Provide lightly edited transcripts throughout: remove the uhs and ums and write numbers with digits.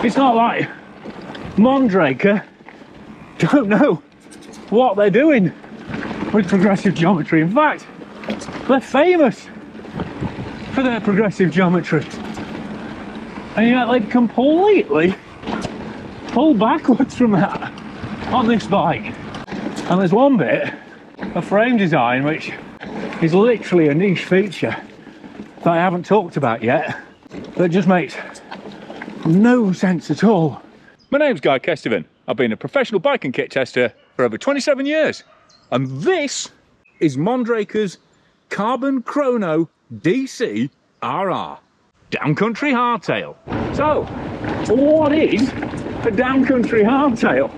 It's not like Mondraker don't know what they're doing with progressive geometry. In fact, they're famous for their progressive geometry. And yet they completely pull backwards from that on this bike. And there's one bit of frame design which is literally a niche feature that I haven't talked about yet, that just makes no sense at all. My name's Guy Kesteven. I've been a professional bike and kit tester for over 27 years. And this is Mondraker's Carbon Chrono DC RR. Downcountry hardtail. So, what is a downcountry hardtail?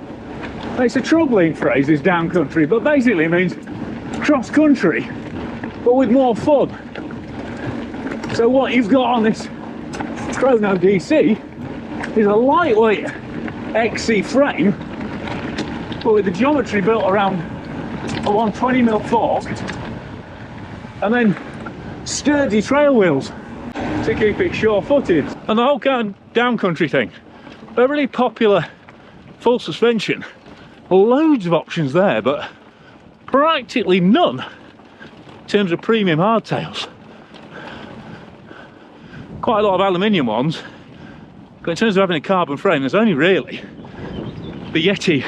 It's a troubling phrase, is downcountry, but basically it means cross-country, but with more fun. So what you've got on this Chrono DC is a lightweight XC frame, but with the geometry built around a 120mm fork, and then sturdy trail wheels to keep it sure-footed. And the whole kind of downcountry thing, they're really popular. Full suspension, loads of options there, but practically none in terms of premium hardtails. Quite a lot of aluminium ones, but in terms of having a carbon frame, there's only really the Yeti.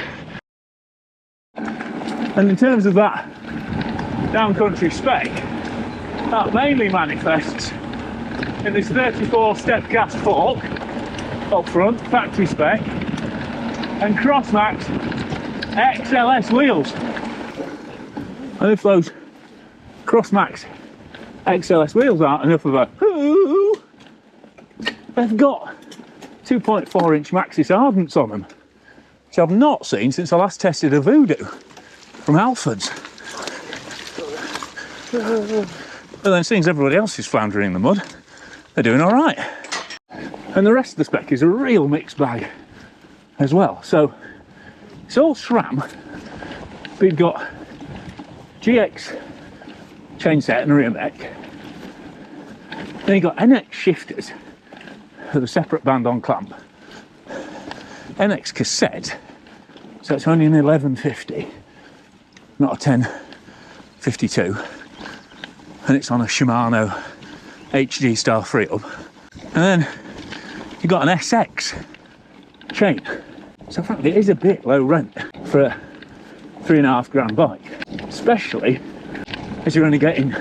And in terms of that downcountry spec, that mainly manifests in this 34 step cast fork up front, factory spec, and Crossmax XLS wheels. And if those Crossmax XLS wheels aren't enough of a hoo, they've got 2.4 inch Maxxis Ardents on them, which I've not seen since I last tested a Voodoo from Alford's. But then, seeing as everybody else is floundering in the mud, they're doing all right. And the rest of the spec is a real mixed bag as well. So it's all SRAM, but you've got GX chainset and rear mech. Then you've got NX shifters with a separate band on clamp. NX cassette, so it's only an 1150, not a 1052. And it's on a Shimano HD style free up. And then you've got an SX chain. So in fact it is a bit low rent for a £3.5 bike, especially as you're only getting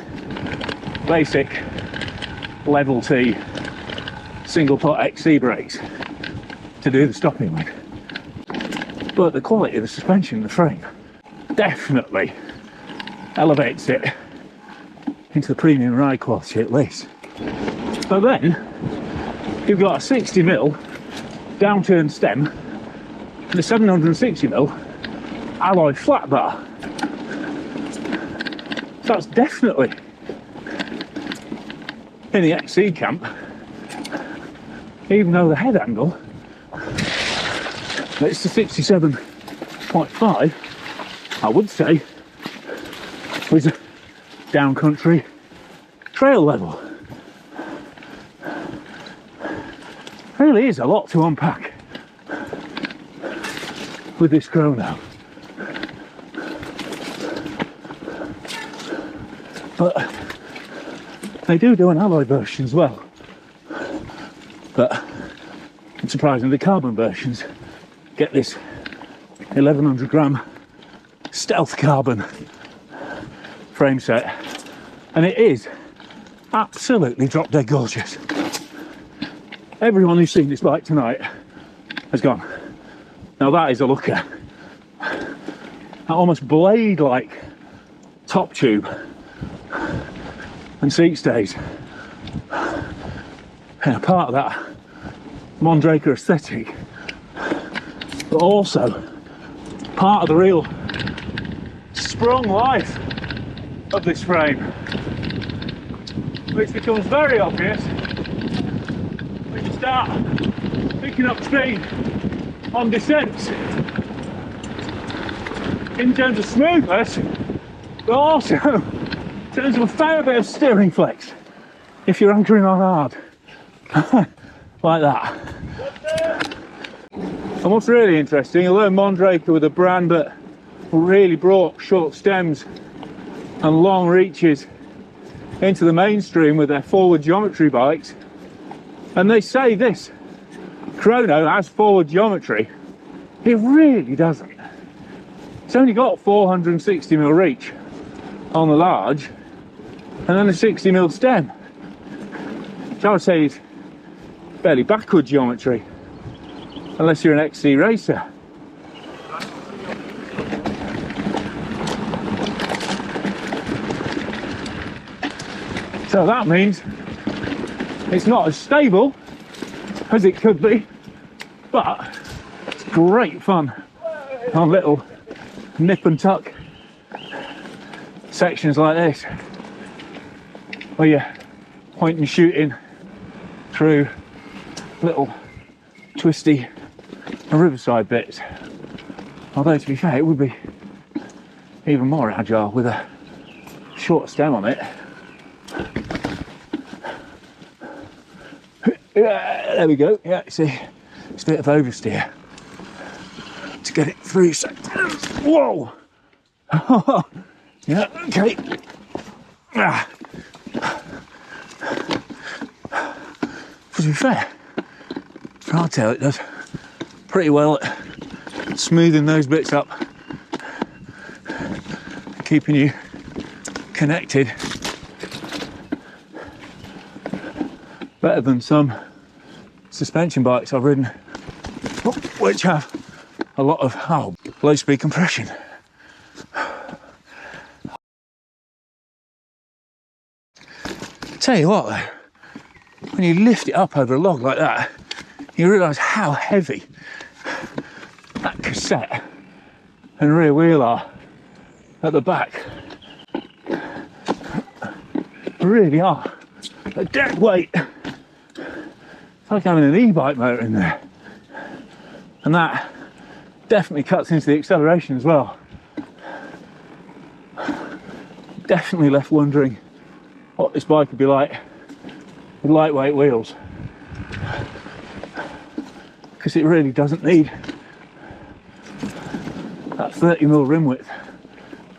basic level T single pot XC brakes to do the stopping with. But the quality of the suspension in the frame definitely elevates it into the premium ride quality at least. So then you've got a 60mm downturn stem and a 760mm alloy flat bar. So that's definitely in the XC camp, even though the head angle, it's the 67.5, I would say, was a downcountry trail level. Really is a lot to unpack with this Chrono. But they do an alloy version as well. But it's surprising the carbon versions get this 1100g stealth carbon frame set, and it is absolutely drop dead gorgeous. Everyone who's seen this bike tonight has gone, now that is a looker. That almost blade like top tube and seat stays, and a part of that Mondraker aesthetic, but also part of the real sprung life of this frame, which becomes very obvious when you start picking up speed on descents in terms of smoothness, but also in terms of a fair bit of steering flex if you're anchoring on hard like that. And what's really interesting, although Mondraker were the brand that really brought short stems and long reaches into the mainstream with their forward geometry bikes, and they say this Chrono has forward geometry, it really doesn't. It's only got 460mm reach on the large and then a 60mm stem, which I would say is fairly backward geometry unless you're an XC racer. So that means it's not as stable as it could be, but it's great fun on little nip and tuck sections like this, where you're point and shooting through little twisty riverside bits. Although to be fair, it would be even more agile with a short stem on it. Yeah, there we go. Yeah, see, it's a bit of oversteer to get it through. So, whoa! Yeah, okay. To be fair, hardtail, it does pretty well at smoothing those bits up, keeping you connected better than some suspension bikes I've ridden, which have a lot of low speed compression. Tell you what though, when you lift it up over a log like that, you realise how heavy that cassette and rear wheel are at the back. They really are a dead weight. It's like having an e-bike motor in there. And that definitely cuts into the acceleration as well. Definitely left wondering what this bike would be like with lightweight wheels, because it really doesn't need that 30mm rim width,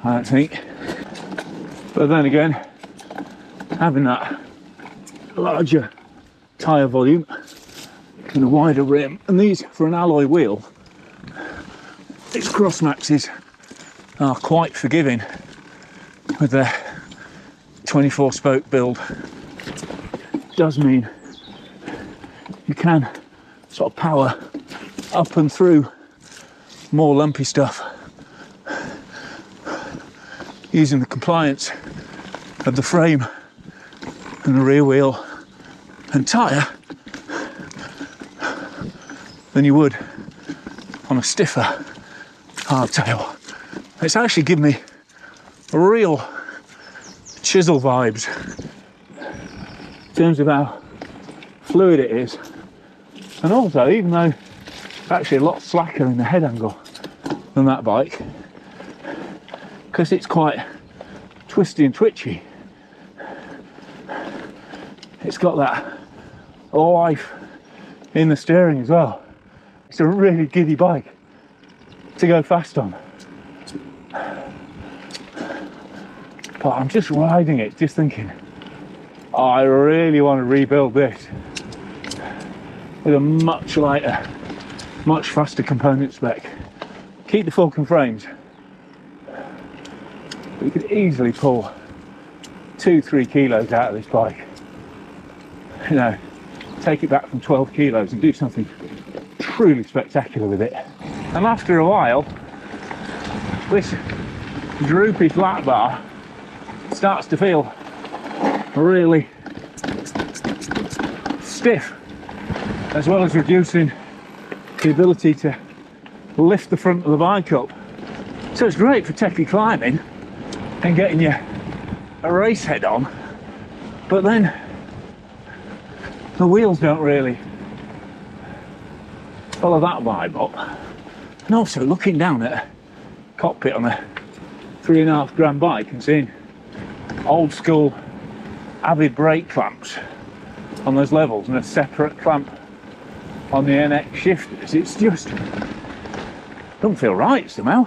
I don't think. But then again, having that larger tyre volume and a wider rim, and these for an alloy wheel, these cross maxes are quite forgiving with their 24 spoke build. Does mean you can sort of power up and through more lumpy stuff using the compliance of the frame and the rear wheel and tyre than you would on a stiffer hardtail. It's actually given me real chisel vibes in terms of how fluid it is, and also even though it's actually a lot slacker in the head angle than that bike, because it's quite twisty and twitchy, it's got that life in the steering as well. It's a really giddy bike to go fast on. But I'm just riding it, just thinking, oh, I really want to rebuild this with a much lighter, much faster component spec. Keep the Falcon frames. We could easily pull 2-3 kilos out of this bike. You know, take it back from 12 kilos and do something truly spectacular with it. And after a while, this droopy flat bar starts to feel really stiff, as well as reducing the ability to lift the front of the bike up. So it's great for techie climbing and getting you a race head on, but then the wheels don't really follow that vibe up. And also looking down at a cockpit on a 3.5 grand bike and seeing old school Avid brake clamps on those levels and a separate clamp on the NX shifters. It's just doesn't feel right somehow.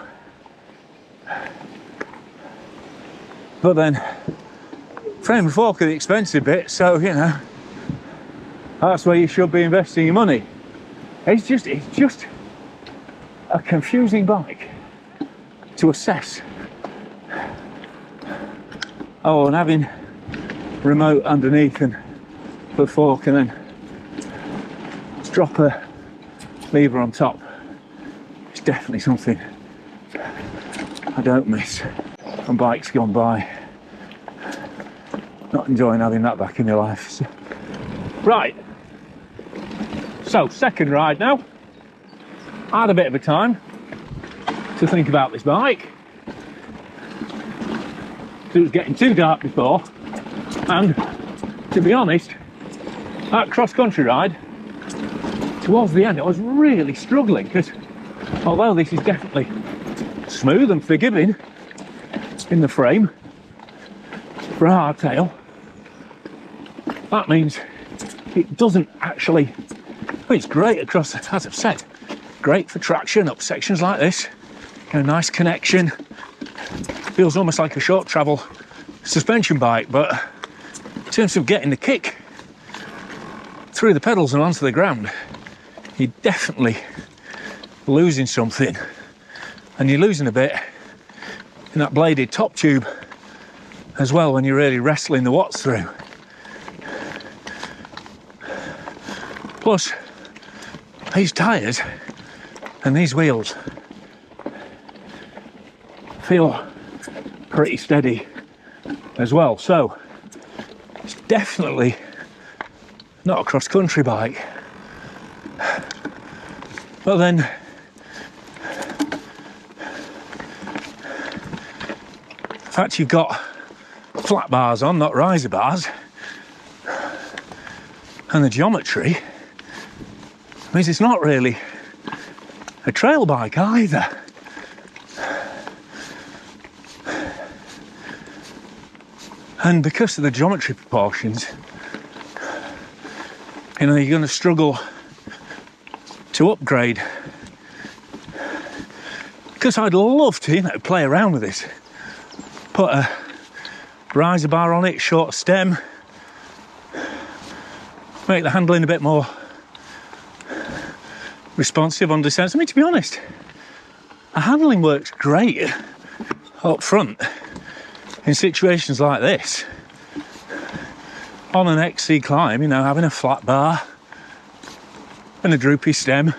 But then frame and fork are the expensive bit, so you know that's where you should be investing your money. It's just a confusing bike to assess. Oh, and having remote underneath and for the fork, and then drop a lever on top. It's definitely something I don't miss on bikes gone by. Not enjoying having that back in your life. So. Right, so second ride now. I had a bit of a time to think about this bike. It was getting too dark before, and to be honest, that cross-country ride, towards the end I was really struggling, because although this is definitely smooth and forgiving in the frame for a hardtail, that means it doesn't actually, well, it's great across, as I've said, great for traction up sections like this, you know, nice connection, feels almost like a short travel suspension bike, but in terms of getting the kick through the pedals and onto the ground, you're definitely losing something, and you're losing a bit in that bladed top tube as well when you're really wrestling the watts through. Plus, these tyres and these wheels feel pretty steady as well, so it's definitely not a cross-country bike. But then the fact you've got flat bars on, not riser bars, and the geometry means it's not really a trail bike either. And because of the geometry proportions, you know, you're going to struggle to upgrade. Because I'd love to, you know, play around with this. Put a riser bar on it, short stem, make the handling a bit more responsive on descents. I mean, to be honest, the handling works great up front in situations like this. On an XC climb, you know, having a flat bar and a droopy stem,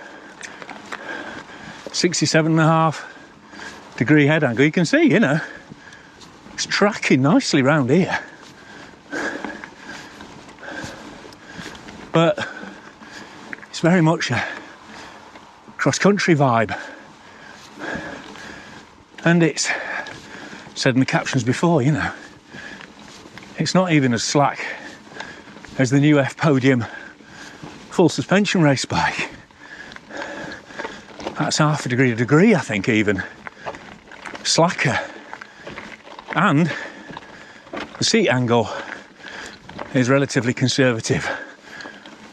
67.5 degree head angle, you can see, you know, it's tracking nicely round here. But it's very much a cross-country vibe, and it's said in the captions before, you know, it's not even as slack as the new F Podium full suspension race bike. That's half a degree, I think, even slacker. And the seat angle is relatively conservative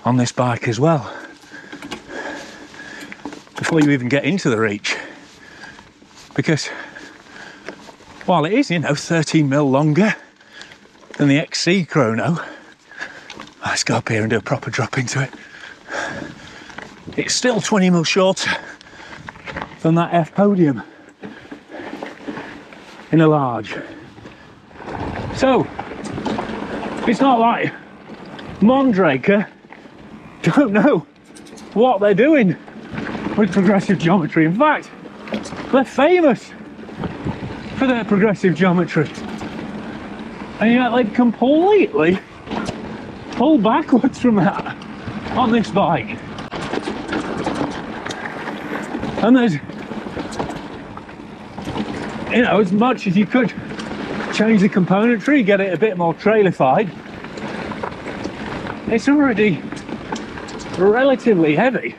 on this bike as well. Before you even get into the reach, because while it is, you know, 13mm longer than the XC Chrono, let's go up here and do a proper drop into it. It's still 20mm shorter than that F Podium in a large. So it's not like Mondraker don't know what they're doing with progressive geometry. In fact, they're famous for their progressive geometry, and yet they've completely pulled backwards from that on this bike. And there's, you know, as much as you could change the componentry, get it a bit more trailified, it's already relatively heavy.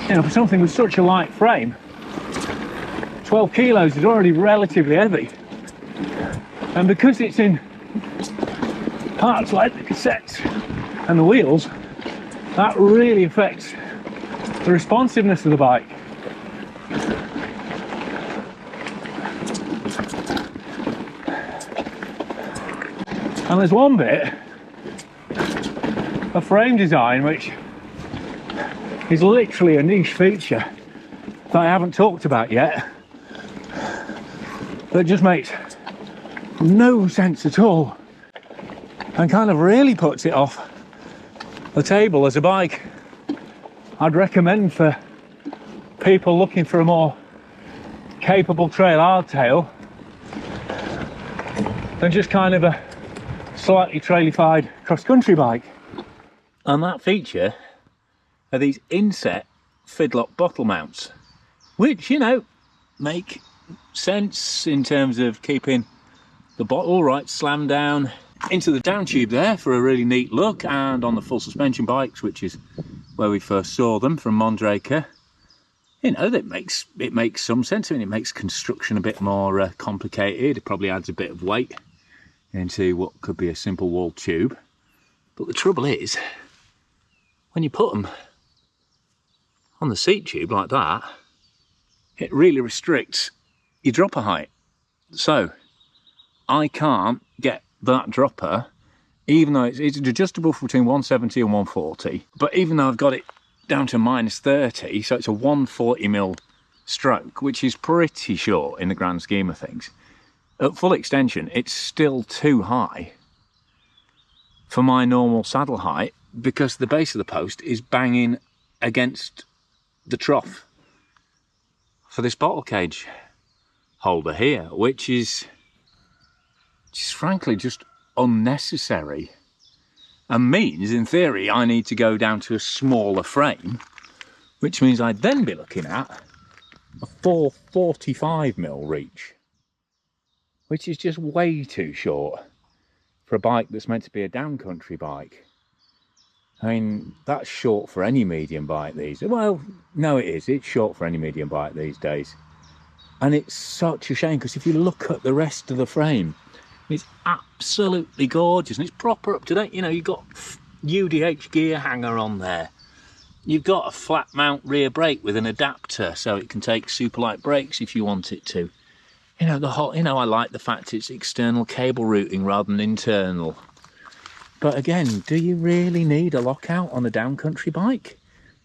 You know, for something with such a light frame, 12 kilos is already relatively heavy. And because it's in parts like the cassettes and the wheels, that really affects the responsiveness of the bike. And there's one bit of frame design which is literally a niche feature that I haven't talked about yet, that just makes no sense at all and kind of really puts it off the table as a bike I'd recommend for people looking for a more capable trail hardtail than just kind of a slightly trailified cross-country bike. And that feature are these inset fidlock bottle mounts, which, you know, make sense in terms of keeping the bottle right slammed down into the down tube there for a really neat look. And on the full suspension bikes, which is where we first saw them from Mondraker, you know, it makes some sense. I mean, it makes construction a bit more complicated. It probably adds a bit of weight into what could be a simple wall tube. But the trouble is, when you put them on the seat tube like that, it really restricts your dropper height. So I can't get that dropper, even though it's adjustable for between 170 and 140, but even though I've got it down to -30, so it's a 140mm stroke, which is pretty short in the grand scheme of things. At full extension, it's still too high for my normal saddle height, because the base of the post is banging against the trough for this bottle cage holder here, which is frankly just unnecessary, and means, in theory, I need to go down to a smaller frame, which means I'd then be looking at a 445mm reach, which is just way too short for a bike that's meant to be a downcountry bike. I mean, that's short for any medium bike these days. Well, no, it is. It's short for any medium bike these days. And it's such a shame, because if you look at the rest of the frame, it's absolutely gorgeous and it's proper up to date. You know, you've got UDH gear hanger on there. You've got a flat mount rear brake with an adapter so it can take super light brakes if you want it to. You know, I like the fact it's external cable routing rather than internal. But again, do you really need a lockout on a downcountry bike?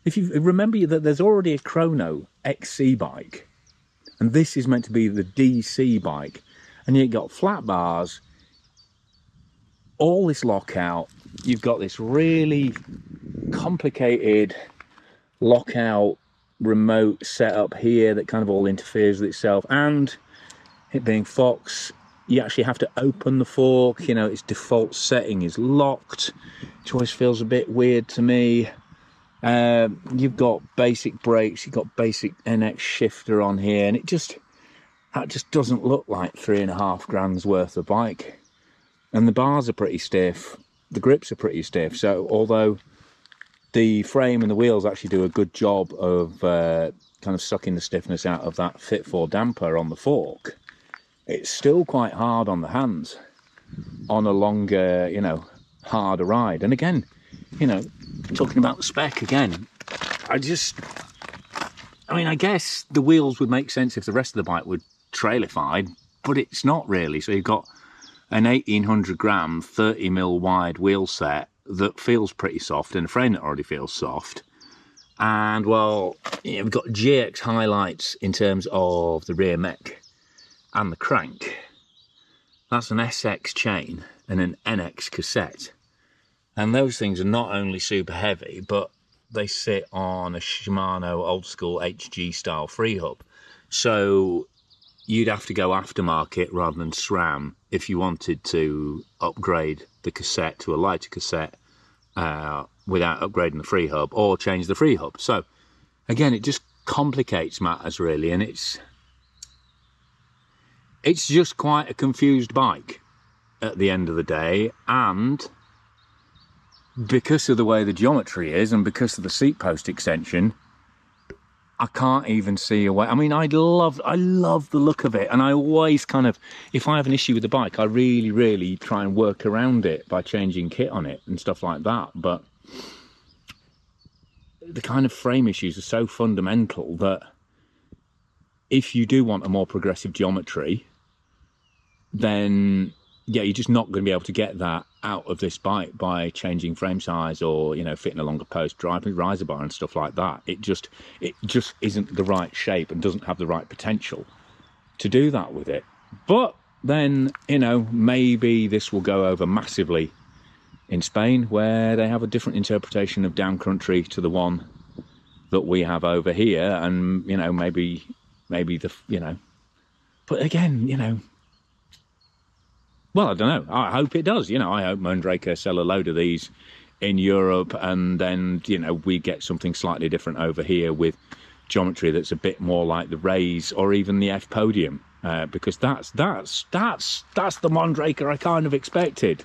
If you remember that there's already a Chrono XC bike, and this is meant to be the DC bike, and you've got flat bars, all this lockout, you've got this really complicated lockout remote setup here that kind of all interferes with itself, and it being Fox, you actually have to open the fork. You know, its default setting is locked, which always feels a bit weird to me. You've got basic brakes, you've got basic NX shifter on here, and that just doesn't look like £3.5 grand's worth of bike. And the bars are pretty stiff, the grips are pretty stiff, so although the frame and the wheels actually do a good job of kind of sucking the stiffness out of that Fit 4 damper on the fork, it's still quite hard on the hands on a longer, you know, harder ride. And again, you know, talking about the spec again, I mean, I guess the wheels would make sense if the rest of the bike were trailified, but it's not really. So you've got an 1800 gram 30mm wide wheel set that feels pretty soft, and a frame that already feels soft. And well, you know, we've got GX highlights in terms of the rear mech and the crank. That's an SX chain and an NX cassette, and those things are not only super heavy, but they sit on a Shimano old school HG style free hub, so you'd have to go aftermarket rather than SRAM if you wanted to upgrade the cassette to a lighter cassette without upgrading the free hub, or change the free hub. So again, it just complicates matters really, and it's just quite a confused bike at the end of the day. And because of the way the geometry is, and because of the seat post extension, I can't even see a way. I mean, I love the look of it, and I always kind of, if I have an issue with the bike, I really try and work around it by changing kit on it and stuff like that. But the kind of frame issues are so fundamental that if you do want a more progressive geometry, then yeah, you're just not going to be able to get that out of this bike by changing frame size or, you know, fitting a longer post, driving riser bar and stuff like that. It just isn't the right shape and doesn't have the right potential to do that with it. But then, you know, maybe this will go over massively in Spain, where they have a different interpretation of Downcountry to the one that we have over here, and, you know, maybe the, you know, but again, you know, well, I don't know. I hope it does. You know, I hope Mondraker sell a load of these in Europe, and then, you know, we get something slightly different over here with geometry that's a bit more like the Rays or even the F Podium, because that's the Mondraker I kind of expected.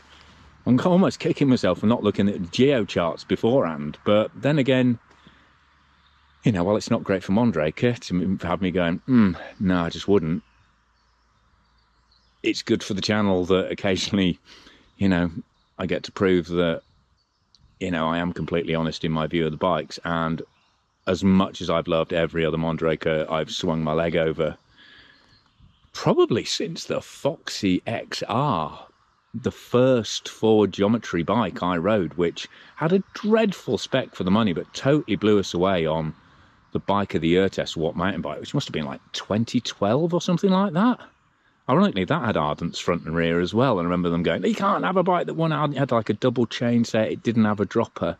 I'm almost kicking myself for not looking at the geo charts beforehand, but then again, you know, well, it's not great for Mondraker to have me going, no, I just wouldn't. It's good for the channel that occasionally, you know, I get to prove that, you know, I am completely honest in my view of the bikes. And as much as I've loved every other Mondraker, I've swung my leg over probably since the Foxy XR, the first forward geometry bike I rode, which had a dreadful spec for the money, but totally blew us away on the Bike of the Year test, what mountain bike, which must have been like 2012 or something like that. Ironically, that had Ardents front and rear as well. And I remember them going, you can't have a bike that won Ardent. It had like a double chain set. It didn't have a dropper.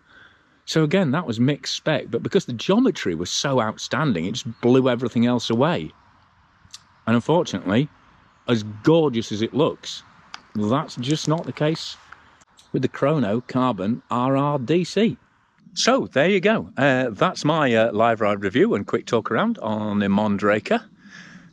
So again, that was mixed spec. But because the geometry was so outstanding, it just blew everything else away. And unfortunately, as gorgeous as it looks, that's just not the case with the Chrono Carbon RRDC. So there you go. That's my live ride review and quick talk around on the Mondraker.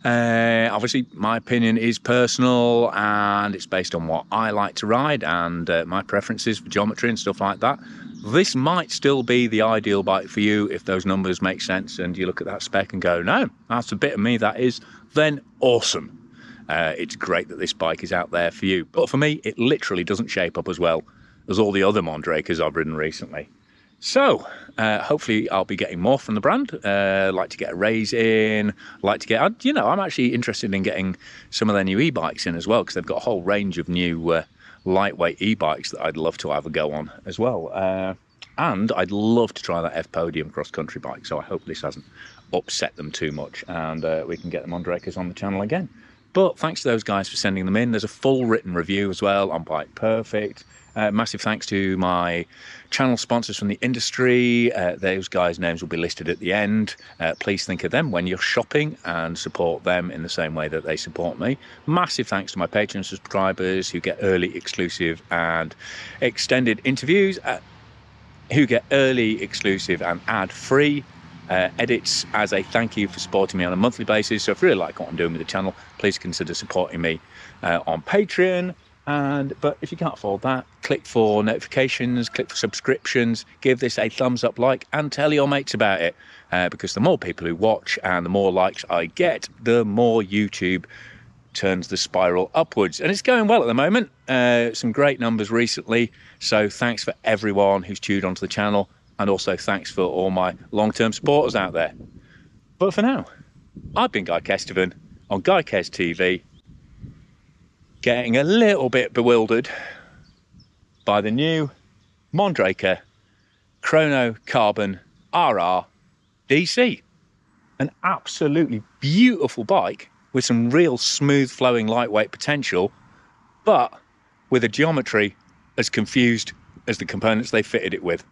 Obviously my opinion is personal and it's based on what I like to ride and my preferences for geometry and stuff like that. This might still be the ideal bike for you if those numbers make sense and you look at that spec and go, no, that's a bit of me, that is, then awesome. It's great that this bike is out there for you. But for me, it literally doesn't shape up as well as all the other Mondrakers I've ridden recently. So, hopefully I'll be getting more from the brand. Like to get a raise in, like to get, you know, I'm actually interested in getting some of their new e-bikes in as well, because they've got a whole range of new lightweight e-bikes that I'd love to have a go on as well. And I'd love to try that F Podium cross-country bike, so I hope this hasn't upset them too much and we can get the Mondrakers on the channel again. But thanks to those guys for sending them in. There's a full written review as well on Bike Perfect. Massive thanks to my channel sponsors from the industry. Those guys' names will be listed at the end. Please think of them when you're shopping and support them in the same way that they support me. Massive thanks to my Patreon subscribers who get early, exclusive and extended interviews, who get early, exclusive and ad-free edits as a thank you for supporting me on a monthly basis. So if you really like what I'm doing with the channel, please consider supporting me on Patreon. But if you can't afford that, click for notifications, click for subscriptions, give this a thumbs up, like, and tell your mates about it, because the more people who watch and the more likes I get, the more YouTube turns the spiral upwards. And it's going well at the moment. Some great numbers recently, so thanks for everyone who's tuned onto the channel, and also thanks for all my long-term supporters out there. But for now, I've been Guy Kesteven on Guy Kes TV, getting a little bit bewildered by the new Mondraker Chrono Carbon RR DC. An absolutely beautiful bike with some real smooth flowing lightweight potential, but with a geometry as confused as the components they fitted it with.